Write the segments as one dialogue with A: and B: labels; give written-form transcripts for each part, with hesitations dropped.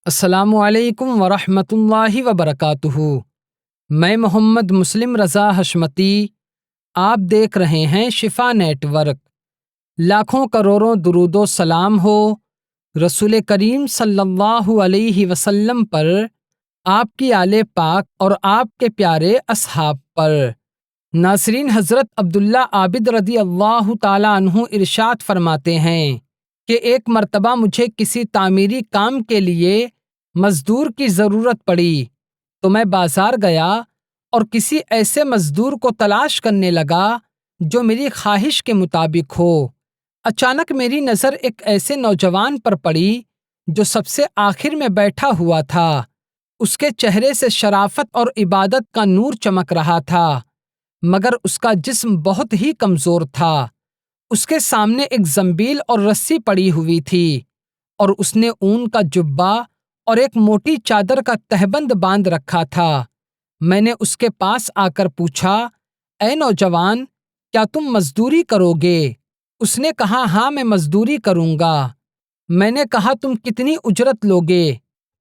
A: السلام علیکم ورحمۃ اللہ وبرکاتہ۔ میں محمد مسلم رضا حشمتی، آپ دیکھ رہے ہیں شفا نیٹ ورک۔ لاکھوں کروڑوں درود و سلام ہو رسول کریم صلی اللہ علیہ وسلم پر، آپ کی آل پاک اور آپ کے پیارے اصحاب پر۔ ناظرین، حضرت عبداللہ عابد رضی اللہ تعالیٰ عنہ ارشاد فرماتے ہیں کہ ایک مرتبہ مجھے کسی تعمیری کام کے لیے مزدور کی ضرورت پڑی تو میں بازار گیا اور کسی ایسے مزدور کو تلاش کرنے لگا جو میری خواہش کے مطابق ہو۔ اچانک میری نظر ایک ایسے نوجوان پر پڑی جو سب سے آخر میں بیٹھا ہوا تھا۔ اس کے چہرے سے شرافت اور عبادت کا نور چمک رہا تھا، مگر اس کا جسم بہت ہی کمزور تھا۔ اس کے سامنے ایک زنبیل اور رسی پڑی ہوئی تھی اور اس نے اون کا جبہ اور ایک موٹی چادر کا تہبند باندھ رکھا تھا۔ میں نے اس کے پاس آ کر پوچھا، اے نوجوان، کیا تم مزدوری کرو گے؟ اس نے کہا، ہاں، میں مزدوری کروں گا۔ میں نے کہا، تم کتنی اجرت لوگے؟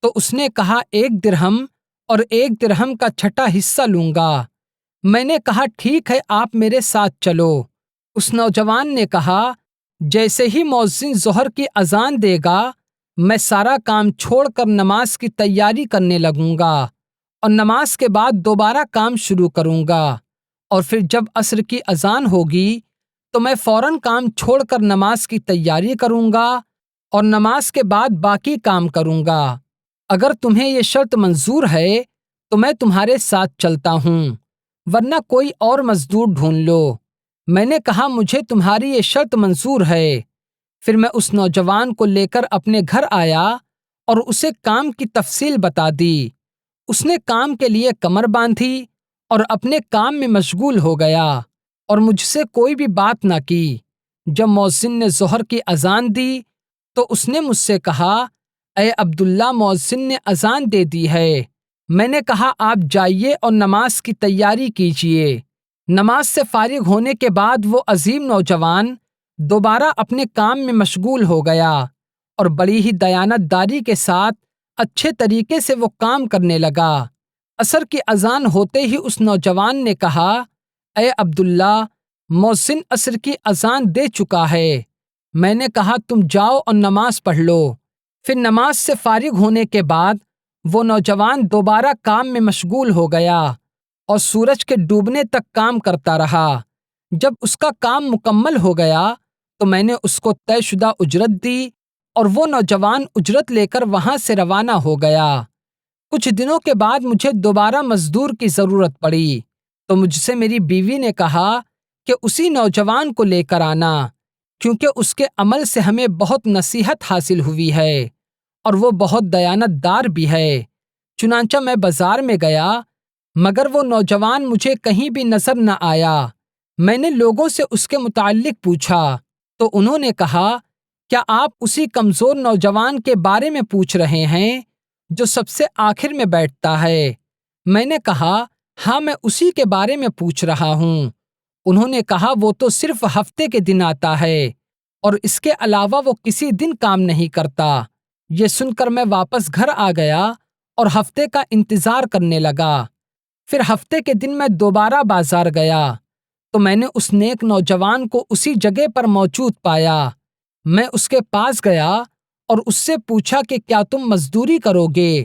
A: تو اس نے کہا، 1 درہم اور 1 درہم کا چھٹا حصہ لوں گا۔ میں نے کہا، ٹھیک ہے، آپ میرے ساتھ چلو۔ اس نوجوان نے کہا، جیسے ہی مؤذن ظہر کی اذان دے گا میں سارا کام چھوڑ کر نماز کی تیاری کرنے لگوں گا اور نماز کے بعد دوبارہ کام شروع کروں گا، اور پھر جب عصر کی اذان ہوگی تو میں فوراً کام چھوڑ کر نماز کی تیاری کروں گا اور نماز کے بعد باقی کام کروں گا۔ اگر تمہیں یہ شرط منظور ہے تو میں تمہارے ساتھ چلتا ہوں، ورنہ کوئی اور مزدور ڈھونڈ لو۔ میں نے کہا، مجھے تمہاری یہ شرط منظور ہے۔ پھر میں اس نوجوان کو لے کر اپنے گھر آیا اور اسے کام کی تفصیل بتا دی۔ اس نے کام کے لیے کمر باندھی اور اپنے کام میں مشغول ہو گیا اور مجھ سے کوئی بھی بات نہ کی۔ جب مؤذن نے ظہر کی اذان دی تو اس نے مجھ سے کہا، اے عبداللہ، مؤذن نے اذان دے دی ہے۔ میں نے کہا، آپ جائیے اور نماز کی تیاری کیجیے۔ نماز سے فارغ ہونے کے بعد وہ عظیم نوجوان دوبارہ اپنے کام میں مشغول ہو گیا اور بڑی ہی دیانت داری کے ساتھ اچھے طریقے سے وہ کام کرنے لگا۔ عصر کی اذان ہوتے ہی اس نوجوان نے کہا، اے عبداللہ، مؤذن عصر کی اذان دے چکا ہے۔ میں نے کہا، تم جاؤ اور نماز پڑھ لو۔ پھر نماز سے فارغ ہونے کے بعد وہ نوجوان دوبارہ کام میں مشغول ہو گیا اور سورج کے ڈوبنے تک کام کرتا رہا۔ جب اس کا کام مکمل ہو گیا تو میں نے اس کو طے شدہ اجرت دی اور وہ نوجوان اجرت لے کر وہاں سے روانہ ہو گیا۔ کچھ دنوں کے بعد مجھے دوبارہ مزدور کی ضرورت پڑی تو مجھ سے میری بیوی نے کہا کہ اسی نوجوان کو لے کر آنا، کیونکہ اس کے عمل سے ہمیں بہت نصیحت حاصل ہوئی ہے اور وہ بہت دیانت دار بھی ہے۔ چنانچہ میں بازار میں گیا، مگر وہ نوجوان مجھے کہیں بھی نظر نہ آیا۔ میں نے لوگوں سے اس کے متعلق پوچھا تو انہوں نے کہا، کیا آپ اسی کمزور نوجوان کے بارے میں پوچھ رہے ہیں جو سب سے آخر میں بیٹھتا ہے؟ میں نے کہا، ہاں، میں اسی کے بارے میں پوچھ رہا ہوں۔ انہوں نے کہا، وہ تو صرف ہفتے کے دن آتا ہے اور اس کے علاوہ وہ کسی دن کام نہیں کرتا۔ یہ سن کر میں واپس گھر آ گیا اور ہفتے کا انتظار کرنے لگا۔ پھر ہفتے کے دن میں دوبارہ بازار گیا تو میں نے اس نیک نوجوان کو اسی جگہ پر موجود پایا۔ میں اس کے پاس گیا اور اس سے پوچھا کہ کیا تم مزدوری کرو گے؟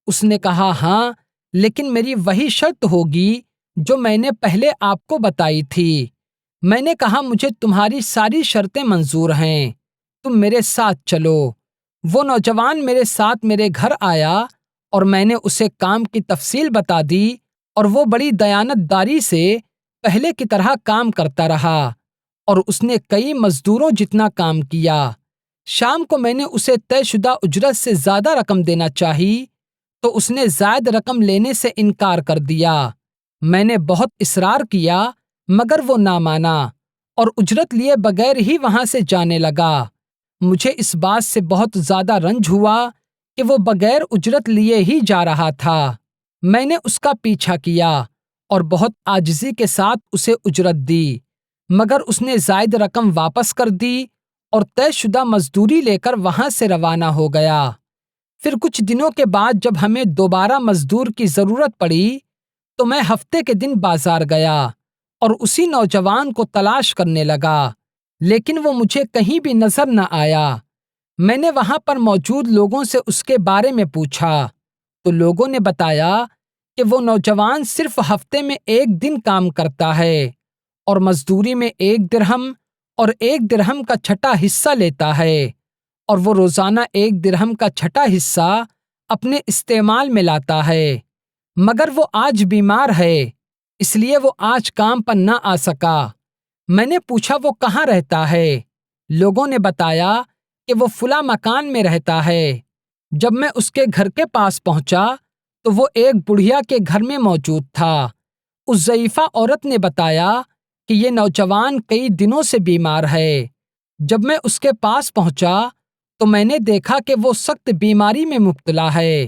A: اس نے کہا، ہاں، لیکن میری وہی شرط ہوگی جو میں نے پہلے آپ کو بتائی تھی۔ میں نے کہا، مجھے تمہاری ساری شرطیں منظور ہیں، تم میرے ساتھ چلو۔ وہ نوجوان میرے ساتھ میرے گھر آیا اور میں نے اسے کام کی تفصیل بتا دی اور وہ بڑی دیانت داری سے پہلے کی طرح کام کرتا رہا اور اس نے کئی مزدوروں جتنا کام کیا۔ شام کو میں نے اسے طے شدہ اجرت سے زیادہ رقم دینا چاہی تو اس نے زائد رقم لینے سے انکار کر دیا۔ میں نے بہت اصرار کیا مگر وہ نہ مانا اور اجرت لیے بغیر ہی وہاں سے جانے لگا۔ مجھے اس بات سے بہت زیادہ رنج ہوا کہ وہ بغیر اجرت لیے ہی جا رہا تھا۔ میں نے اس کا پیچھا کیا اور بہت عاجزی کے ساتھ اسے اجرت دی، مگر اس نے زائد رقم واپس کر دی اور طے شدہ مزدوری لے کر وہاں سے روانہ ہو گیا۔ پھر کچھ دنوں کے بعد جب ہمیں دوبارہ مزدور کی ضرورت پڑی تو میں ہفتے کے دن بازار گیا اور اسی نوجوان کو تلاش کرنے لگا، لیکن وہ مجھے کہیں بھی نظر نہ آیا۔ میں نے وہاں پر موجود لوگوں سے اس کے بارے میں پوچھا تو لوگوں نے بتایا کہ وہ نوجوان صرف ہفتے میں 1 دن کام کرتا ہے اور مزدوری میں 1 درہم اور 1 درہم کا چھٹا حصہ لیتا ہے، اور وہ روزانہ 1 درہم کا چھٹا حصہ اپنے استعمال میں لاتا ہے، مگر وہ آج بیمار ہے، اس لیے وہ آج کام پر نہ آ سکا۔ میں نے پوچھا وہ کہاں رہتا ہے؟ لوگوں نے بتایا کہ وہ فلاں مکان میں رہتا ہے۔ جب میں اس کے گھر کے پاس پہنچا تو وہ ایک بڑھیا کے گھر میں موجود تھا۔ اس ضعیفہ عورت نے بتایا کہ یہ نوجوان کئی دنوں سے بیمار ہے۔ جب میں اس کے پاس پہنچا تو میں نے دیکھا کہ وہ سخت بیماری میں مبتلا ہے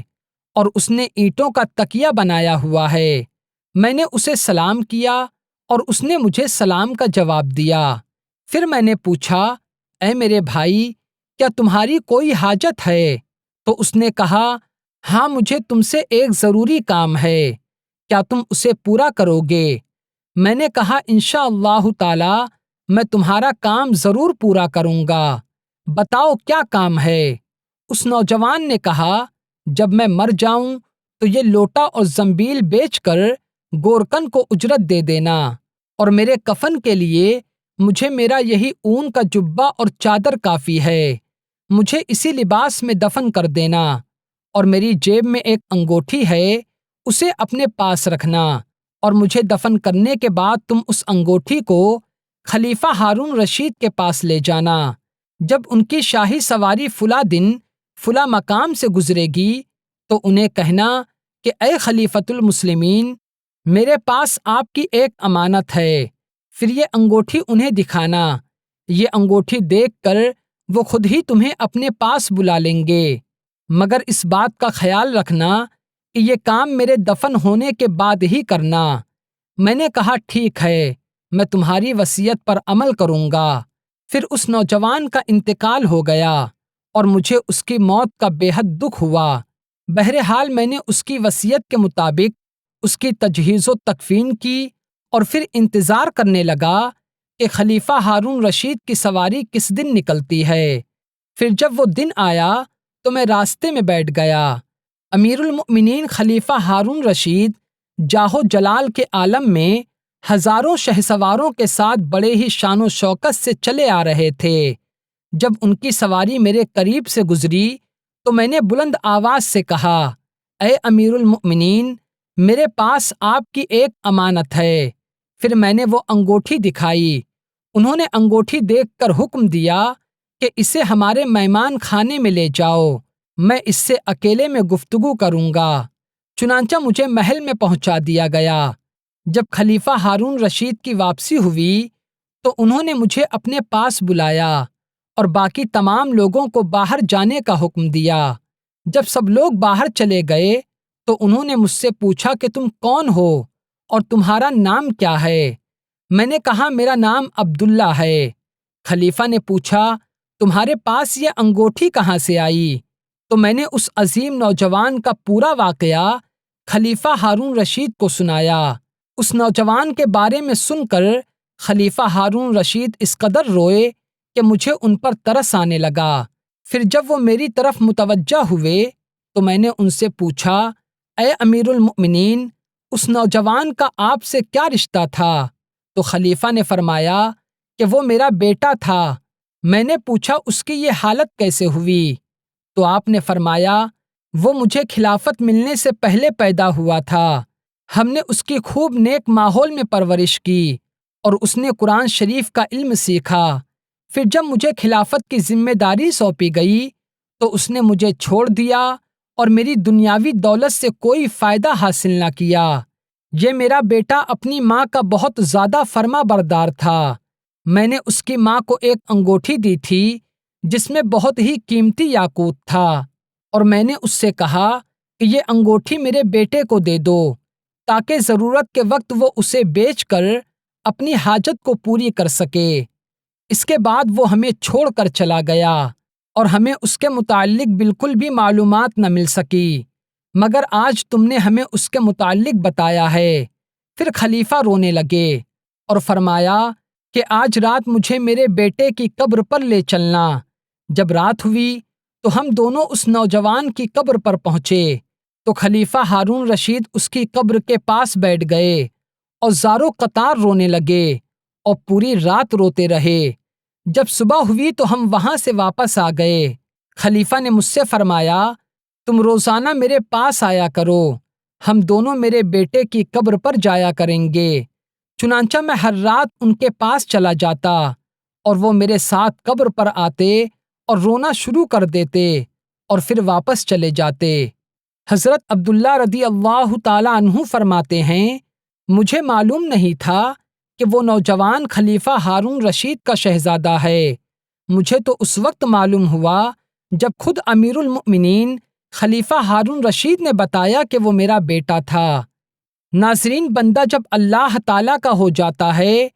A: اور اس نے اینٹوں کا تکیہ بنایا ہوا ہے۔ میں نے اسے سلام کیا اور اس نے مجھے سلام کا جواب دیا۔ پھر میں نے پوچھا، اے میرے بھائی، کیا تمہاری کوئی حاجت ہے؟ تو اس نے کہا، ہاں مجھے تم سے ایک ضروری کام ہے، کیا تم اسے پورا کرو گے؟ میں نے کہا، انشاءاللہ تعالی میں تمہارا کام ضرور پورا کروں گا، بتاؤ کیا کام ہے؟ اس نوجوان نے کہا، جب میں مر جاؤں تو یہ لوٹا اور زنبیل بیچ کر گورکن کو اجرت دے دینا، اور میرے کفن کے لیے مجھے میرا یہی اون کا جبہ اور چادر کافی ہے، مجھے اسی لباس میں دفن کر دینا، اور میری جیب میں ایک انگوٹھی ہے، اسے اپنے پاس رکھنا، اور مجھے دفن کرنے کے بعد تم اس انگوٹھی کو خلیفہ ہارون رشید کے پاس لے جانا۔ جب ان کی شاہی سواری فلاں دن فلاں مقام سے گزرے گی تو انہیں کہنا کہ اے خلیفۃ المسلمین، میرے پاس آپ کی ایک امانت ہے، پھر یہ انگوٹھی انہیں دکھانا، یہ انگوٹھی دیکھ کر وہ خود ہی تمہیں اپنے پاس بلا لیں گے، مگر اس بات کا خیال رکھنا کہ یہ کام میرے دفن ہونے کے بعد ہی کرنا۔ میں نے کہا، ٹھیک ہے، میں تمہاری وصیت پر عمل کروں گا۔ پھر اس نوجوان کا انتقال ہو گیا اور مجھے اس کی موت کا بے حد دکھ ہوا۔ بہرحال میں نے اس کی وصیت کے مطابق اس کی تجہیز و تکفین کی اور پھر انتظار کرنے لگا کہ خلیفہ ہارون رشید کی سواری کس دن نکلتی ہے۔ پھر جب وہ دن آیا تو میں راستے میں بیٹھ گیا۔ امیر المؤمنین خلیفہ ہارون رشید جاہ و جلال کے عالم میں ہزاروں شہسواروں کے ساتھ بڑے ہی شان و شوکت سے چلے آ رہے تھے۔ جب ان کی سواری میرے قریب سے گزری تو میں نے بلند آواز سے کہا، اے امیر المؤمنین، میرے پاس آپ کی ایک امانت ہے۔ پھر میں نے وہ انگوٹھی دکھائی۔ انہوں نے انگوٹھی دیکھ کر حکم دیا کہ اسے ہمارے مہمان خانے میں لے جاؤ، میں اس سے اکیلے میں گفتگو کروں گا۔ چنانچہ مجھے محل میں پہنچا دیا گیا۔ جب خلیفہ ہارون رشید کی واپسی ہوئی تو انہوں نے مجھے اپنے پاس بلایا اور باقی تمام لوگوں کو باہر جانے کا حکم دیا۔ جب سب لوگ باہر چلے گئے تو انہوں نے مجھ سے پوچھا کہ تم کون ہو اور تمہارا نام کیا ہے؟ میں نے کہا، میرا نام عبداللہ ہے۔ خلیفہ نے پوچھا، تمہارے پاس یہ انگوٹھی کہاں سے آئی؟ تو میں نے اس عظیم نوجوان کا پورا واقعہ خلیفہ ہارون رشید کو سنایا۔ اس نوجوان کے بارے میں سن کر خلیفہ ہارون رشید اس قدر روئے کہ مجھے ان پر ترس آنے لگا۔ پھر جب وہ میری طرف متوجہ ہوئے تو میں نے ان سے پوچھا، اے امیر المؤمنین، اس نوجوان کا آپ سے کیا رشتہ تھا؟ تو خلیفہ نے فرمایا کہ وہ میرا بیٹا تھا۔ میں نے پوچھا، اس کی یہ حالت کیسے ہوئی؟ تو آپ نے فرمایا، وہ مجھے خلافت ملنے سے پہلے پیدا ہوا تھا، ہم نے اس کی خوب نیک ماحول میں پرورش کی اور اس نے قرآن شریف کا علم سیکھا۔ پھر جب مجھے خلافت کی ذمہ داری سونپی گئی تو اس نے مجھے چھوڑ دیا اور میری دنیاوی دولت سے کوئی فائدہ حاصل نہ کیا۔ یہ میرا بیٹا اپنی ماں کا بہت زیادہ فرما بردار تھا۔ میں نے اس کی ماں کو ایک انگوٹھی دی تھی جس میں بہت ہی قیمتی یاقوت تھا، اور میں نے اس سے کہا کہ یہ انگوٹھی میرے بیٹے کو دے دو تاکہ ضرورت کے وقت وہ اسے بیچ کر اپنی حاجت کو پوری کر سکے۔ اس کے بعد وہ ہمیں چھوڑ کر چلا گیا۔ اور ہمیں اس کے متعلق بالکل بھی معلومات نہ مل سکی، مگر آج تم نے ہمیں اس کے متعلق بتایا ہے۔ پھر خلیفہ رونے لگے اور فرمایا کہ آج رات مجھے میرے بیٹے کی قبر پر لے چلنا۔ جب رات ہوئی تو ہم دونوں اس نوجوان کی قبر پر پہنچے تو خلیفہ ہارون رشید اس کی قبر کے پاس بیٹھ گئے اور زارو قطار رونے لگے اور پوری رات روتے رہے۔ جب صبح ہوئی تو ہم وہاں سے واپس آ گئے۔ خلیفہ نے مجھ سے فرمایا، تم روزانہ میرے پاس آیا کرو، ہم دونوں میرے بیٹے کی قبر پر جایا کریں گے۔ چنانچہ میں ہر رات ان کے پاس چلا جاتا اور وہ میرے ساتھ قبر پر آتے اور رونا شروع کر دیتے اور پھر واپس چلے جاتے۔ حضرت عبداللہ رضی اللہ تعالیٰ عنہ فرماتے ہیں، مجھے معلوم نہیں تھا کہ وہ نوجوان خلیفہ ہارون رشید کا شہزادہ ہے۔ مجھے تو اس وقت معلوم ہوا جب خود امیر المؤمنین خلیفہ ہارون رشید نے بتایا کہ وہ میرا بیٹا تھا۔ ناظرین، بندہ جب اللہ تعالیٰ کا ہو جاتا ہے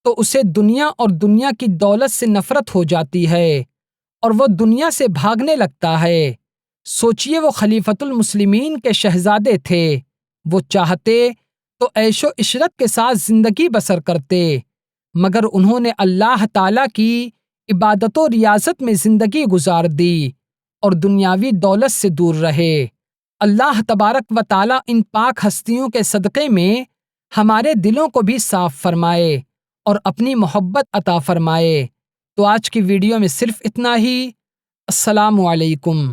A: تو اسے دنیا اور دنیا کی دولت سے نفرت ہو جاتی ہے اور وہ دنیا سے بھاگنے لگتا ہے۔ سوچئے، وہ خلیفۃ المسلمین کے شہزادے تھے، وہ چاہتے تو عیش و عشرت کے ساتھ زندگی بسر کرتے، مگر انہوں نے اللہ تعالیٰ کی عبادت و ریاضت میں زندگی گزار دی اور دنیاوی دولت سے دور رہے۔ اللہ تبارک و تعالیٰ ان پاک ہستیوں کے صدقے میں ہمارے دلوں کو بھی صاف فرمائے اور اپنی محبت عطا فرمائے۔ تو آج کی ویڈیو میں صرف اتنا ہی۔ السلام علیکم۔